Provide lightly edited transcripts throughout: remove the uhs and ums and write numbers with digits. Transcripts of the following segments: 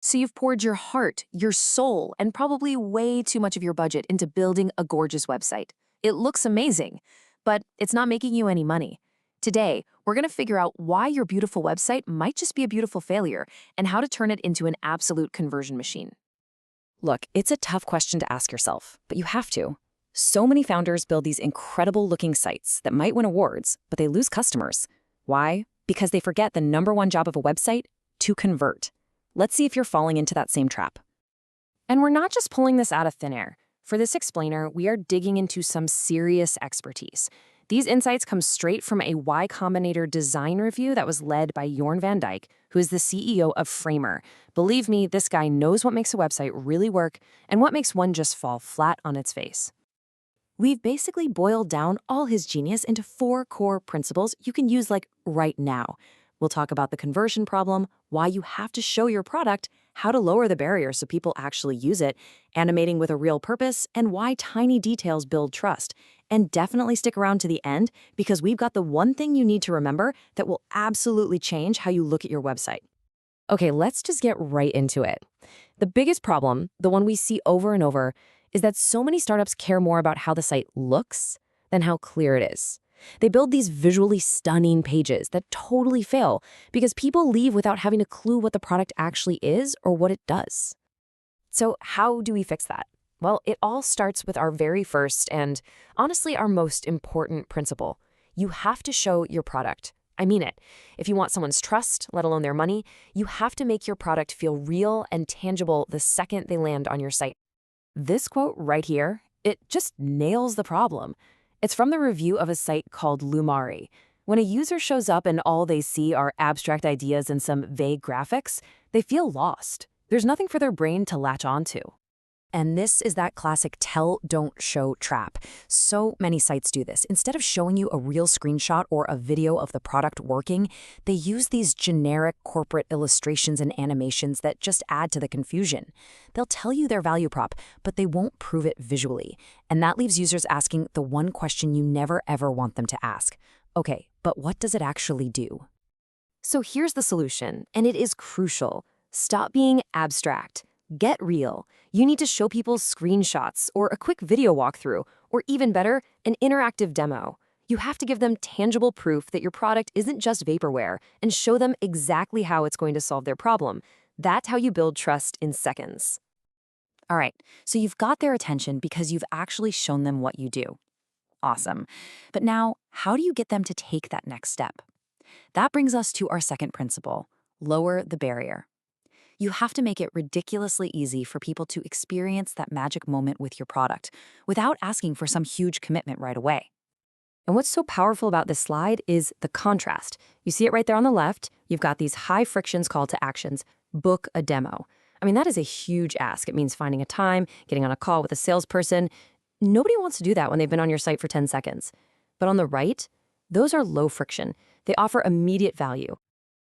So you've poured your heart, your soul, and probably way too much of your budget into building a gorgeous website. It looks amazing, but it's not making you any money. Today, we're going to figure out why your beautiful website might just be a beautiful failure and how to turn it into an absolute conversion machine. Look, it's a tough question to ask yourself, but you have to. So many founders build these incredible-looking sites that might win awards, but they lose customers. Why? Because they forget the #1 job of a website: to convert. Let's see if you're falling into that same trap. And we're not just pulling this out of thin air. For this explainer, we are digging into some serious expertise. These insights come straight from a Y Combinator design review that was led by Jorn van Dyke, who is the CEO of Framer. Believe me, this guy knows what makes a website really work and what makes one just fall flat on its face. We've basically boiled down all his genius into 4 core principles you can use right now. We'll talk about the conversion problem, why you have to show your product, how to lower the barrier so people actually use it, animating with a real purpose, and why tiny details build trust. And definitely stick around to the end because we've got the one thing you need to remember that will absolutely change how you look at your website. Okay, let's just get right into it. The biggest problem, the one we see over and over, is that so many startups care more about how the site looks than how clear it is. They build these visually stunning pages that totally fail because people leave without having a clue what the product actually is or what it does. So how do we fix that? Well, it all starts with our very first and, honestly, our most important principle. You have to show your product. I mean it. If you want someone's trust, let alone their money, you have to make your product feel real and tangible the second they land on your site. This quote right here, it just nails the problem. It's from the review of a site called Lumari. When a user shows up and all they see are abstract ideas and some vague graphics, they feel lost. There's nothing for their brain to latch onto. And this is that classic tell, don't show trap. So many sites do this. Instead of showing you a real screenshot or a video of the product working, they use these generic corporate illustrations and animations that just add to the confusion. They'll tell you their value prop, but they won't prove it visually. And that leaves users asking the one question you never ever want them to ask. Okay, but what does it actually do? So here's the solution, and it is crucial. Stop being abstract. Get real. You need to show people screenshots or a quick video walkthrough, or even better, an interactive demo. You have to give them tangible proof that your product isn't just vaporware and show them exactly how it's going to solve their problem. That's how you build trust in seconds. All right, so you've got their attention because you've actually shown them what you do. Awesome. But now, how do you get them to take that next step? That brings us to our second principle: lower the barrier. You have to make it ridiculously easy for people to experience that magic moment with your product without asking for some huge commitment right away. And what's so powerful about this slide is the contrast. You see it right there on the left. You've got these high frictions call to actions. Book a demo. I mean, that is a huge ask. It means finding a time, getting on a call with a salesperson. Nobody wants to do that when they've been on your site for 10 seconds. But on the right, those are low friction. They offer immediate value.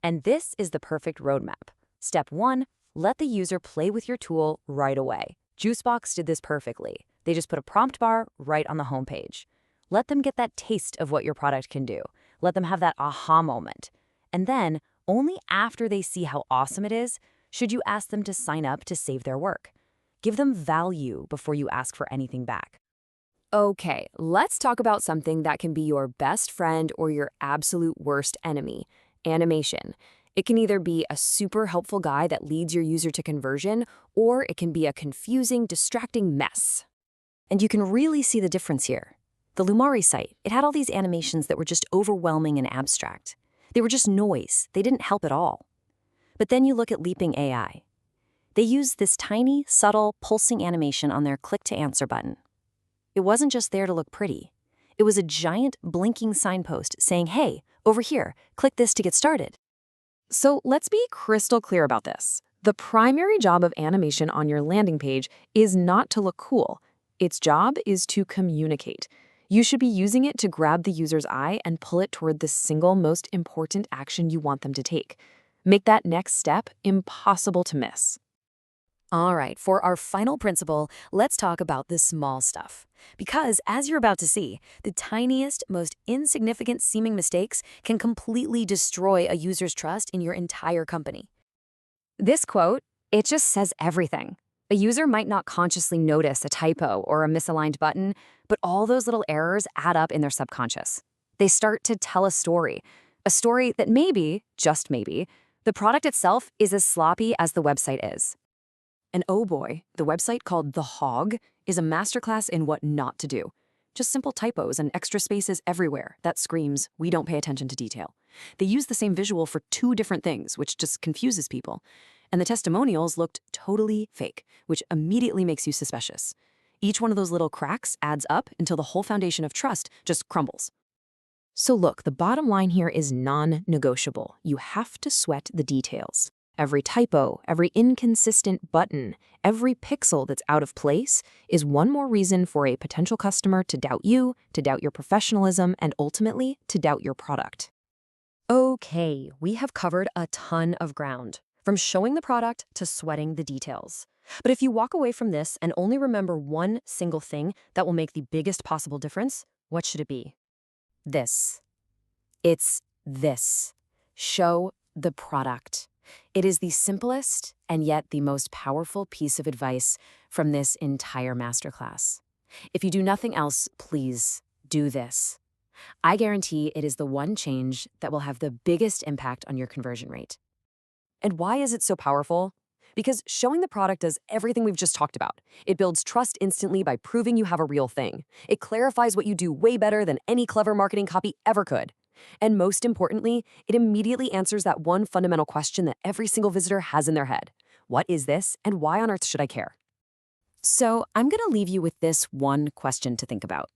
And this is the perfect roadmap. Step 1, let the user play with your tool right away. Juicebox did this perfectly. They just put a prompt bar right on the homepage. Let them get that taste of what your product can do. Let them have that aha moment. And then, only after they see how awesome it is, should you ask them to sign up to save their work. Give them value before you ask for anything back. Okay, let's talk about something that can be your best friend or your absolute worst enemy: animation. It can either be a super helpful guide that leads your user to conversion, or it can be a confusing, distracting mess. And you can really see the difference here. The Lumari site, it had all these animations that were just overwhelming and abstract. They were just noise. They didn't help at all. But then you look at Leaping AI. They used this tiny, subtle, pulsing animation on their click to answer button. It wasn't just there to look pretty. It was a giant, blinking signpost saying, hey, over here, click this to get started. So let's be crystal clear about this. The primary job of animation on your landing page is not to look cool. Its job is to communicate. You should be using it to grab the user's eye and pull it toward the single most important action you want them to take. Make that next step impossible to miss. All right, for our final principle, let's talk about the small stuff. Because, as you're about to see, the tiniest, most insignificant seeming mistakes can completely destroy a user's trust in your entire company. This quote, It just says everything. A user might not consciously notice a typo or a misaligned button, but all those little errors add up in their subconscious. They start to tell a story that maybe, just maybe, the product itself is as sloppy as the website is. And oh boy, the website called The Hog is a masterclass in what not to do. Just simple typos and extra spaces everywhere that screams, we don't pay attention to detail. They use the same visual for two different things, which just confuses people. And the testimonials looked totally fake, which immediately makes you suspicious. Each one of those little cracks adds up until the whole foundation of trust just crumbles. So look, the bottom line here is non-negotiable. You have to sweat the details. Every typo, every inconsistent button, every pixel that's out of place is one more reason for a potential customer to doubt you, to doubt your professionalism, and ultimately to doubt your product. Okay, we have covered a ton of ground, from showing the product to sweating the details. But if you walk away from this and only remember one single thing that will make the biggest possible difference, what should it be? This. It's this. Show the product. It is the simplest and yet the most powerful piece of advice from this entire masterclass. If you do nothing else, please do this. I guarantee it is the one change that will have the biggest impact on your conversion rate. And why is it so powerful? Because showing the product does everything we've just talked about. It builds trust instantly by proving you have a real thing. It clarifies what you do way better than any clever marketing copy ever could. And most importantly, it immediately answers that one fundamental question that every single visitor has in their head. What is this, and why on earth should I care? So I'm going to leave you with this one question to think about.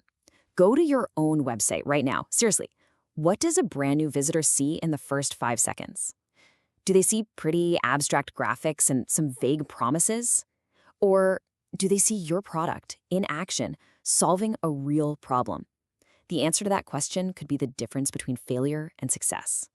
Go to your own website right now. Seriously, what does a brand new visitor see in the first 5 seconds? Do they see pretty abstract graphics and some vague promises? Or do they see your product in action, solving a real problem? The answer to that question could be the difference between failure and success.